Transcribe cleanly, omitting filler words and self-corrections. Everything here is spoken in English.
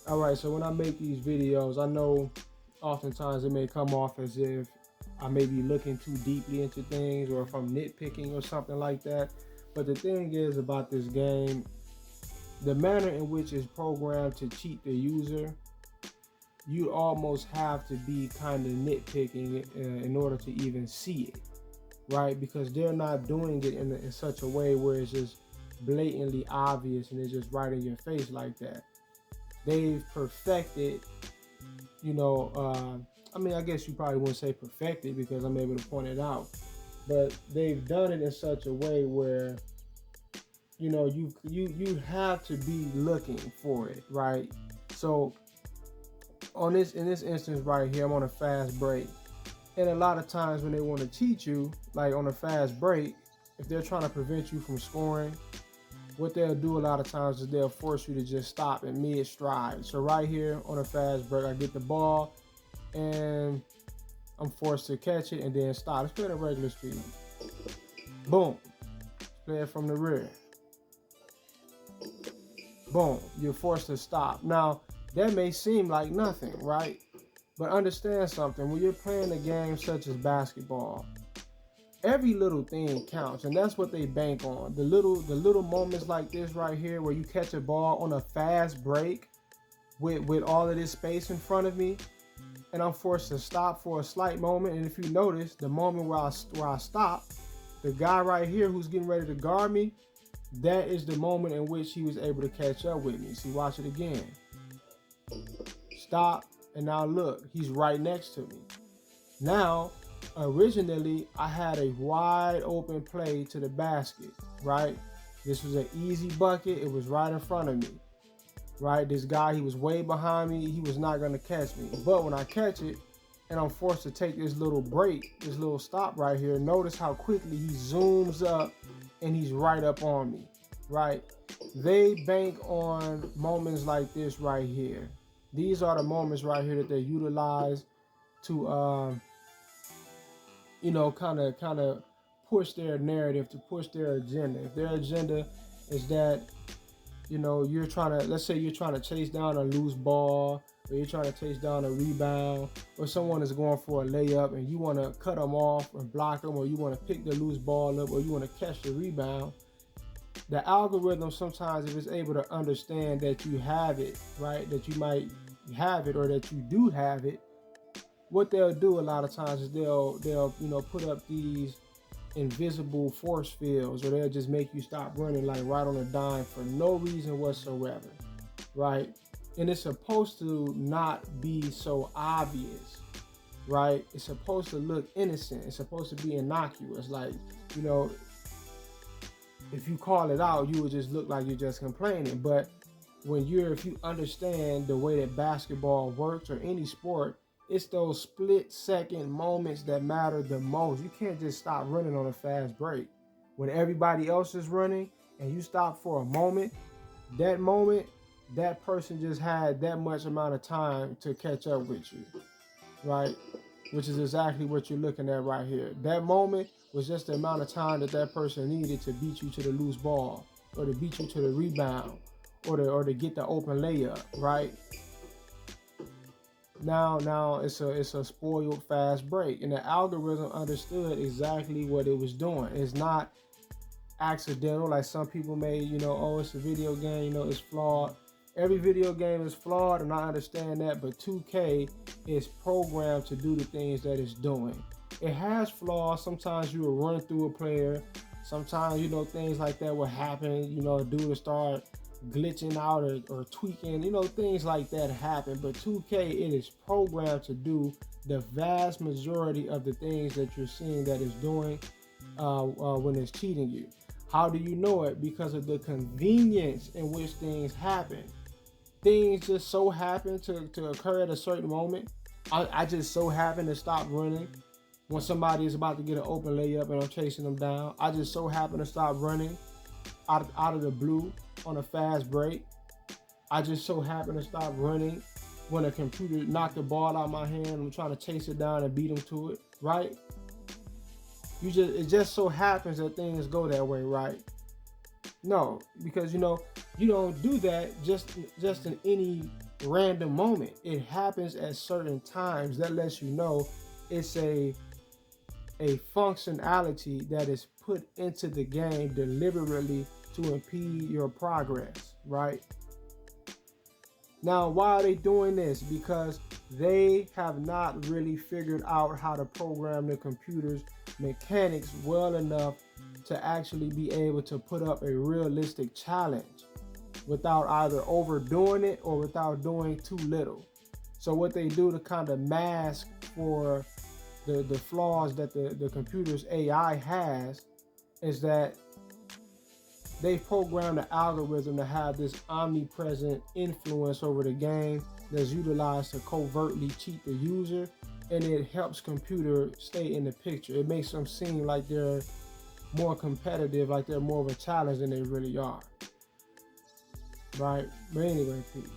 All right, so when I make these videos, I know oftentimes it may come off as if I may be looking too deeply into things or if I'm nitpicking or something like that. But the thing is about this game, the manner in which it's programmed to cheat the user, you almost have to be kind of nitpicking in order to even see it, right? Because they're not doing it in such a way where it's just blatantly obvious and it's just right in your face like that. They've perfected, you know, I mean, I guess you probably wouldn't say perfected because I'm able to point it out, but they've done it in such a way where you have to be looking for it, right? So on this in this instance right here, I'm on a fast break, and a lot of times when they want to cheat you, like on a fast break, if they're trying to prevent you from scoring, what they'll do a lot of times is they'll force you to just stop in mid stride. So right here on a fast break, I get the ball and I'm forced to catch it and then stop. Let's play it at regular speed. Boom. Play it from the rear. Boom. You're forced to stop. Now, that may seem like nothing, right? But understand something. When you're playing a game such as basketball, every little thing counts, and that's what they bank on. The little moments like this right here where you catch a ball on a fast break with all of this space in front of me, and I'm forced to stop for a slight moment. And if you notice, the moment where I stop, the guy right here who's getting ready to guard me, that is the moment in which he was able to catch up with me. See, watch it again. Stop, and now look, he's right next to me. Now, originally, I had a wide open play to the basket, right? This was an easy bucket. It was right in front of me, right? This guy, he was way behind me. He was not going to catch me. But when I catch it and I'm forced to take this little break, this little stop right here, notice how quickly he zooms up and he's right up on me, right? They bank on moments like this right here. These are the moments right here that they utilize to kind of push their narrative, to push their agenda. If their agenda is that, you're trying to, let's say you're trying to chase down a loose ball, or you're trying to chase down a rebound, or someone is going for a layup and you want to cut them off or block them, or you want to pick the loose ball up, or you want to catch the rebound, the algorithm sometimes, if it's able to understand that you have it, right, that you might have it or that you do have it, what they'll do a lot of times is they'll put up these invisible force fields, or they'll just make you stop running like right on a dime for no reason whatsoever, right? And it's supposed to not be so obvious, right? It's supposed to look innocent. It's supposed to be innocuous. Like, you know, if you call it out, you would just look like you're just complaining. But if you understand the way that basketball works or any sport, it's those split second moments that matter the most. You can't just stop running on a fast break. When everybody else is running and you stop for a moment, that person just had that much amount of time to catch up with you, right? Which is exactly what you're looking at right here. That moment was just the amount of time that that person needed to beat you to the loose ball, or to beat you to the rebound, or to get the open layup, right? Now it's a spoiled fast break, and the algorithm understood exactly what it was doing. It's not accidental like some people may, oh, it's a video game, it's flawed. Every video game is flawed, and I understand that, but 2K is programmed to do the things that it's doing. It has flaws. Sometimes you will run through a player. Sometimes, things like that will happen. A dude will start glitching out or tweaking, things like that happen. But 2K, it is programmed to do the vast majority of the things that you're seeing that it's doing when it's cheating you. How do you know it? Because of the convenience in which things happen. Things just so happen to occur at a certain moment. I just so happen to stop running when somebody is about to get an open layup and I'm chasing them down. I just so happen to stop running out of the blue on a fast break. I just so happen to stop running when a computer knocked the ball out of my hand and I'm trying to chase it down and beat them to it, right? It just so happens that things go that way, right? No, because you don't do that just in any random moment. It happens at certain times. That lets you know it's a functionality that is put into the game deliberately to impede your progress, right? Now, why are they doing this? Because they have not really figured out how to program the computer's mechanics well enough to actually be able to put up a realistic challenge without either overdoing it or without doing too little. So what they do to kind of mask for the flaws that the computer's AI has is that they programmed the algorithm to have this omnipresent influence over the game that's utilized to covertly cheat the user, and it helps computer stay in the picture. It makes them seem like they're more competitive, like they're more of a challenge than they really are. Right? But anyway, peace.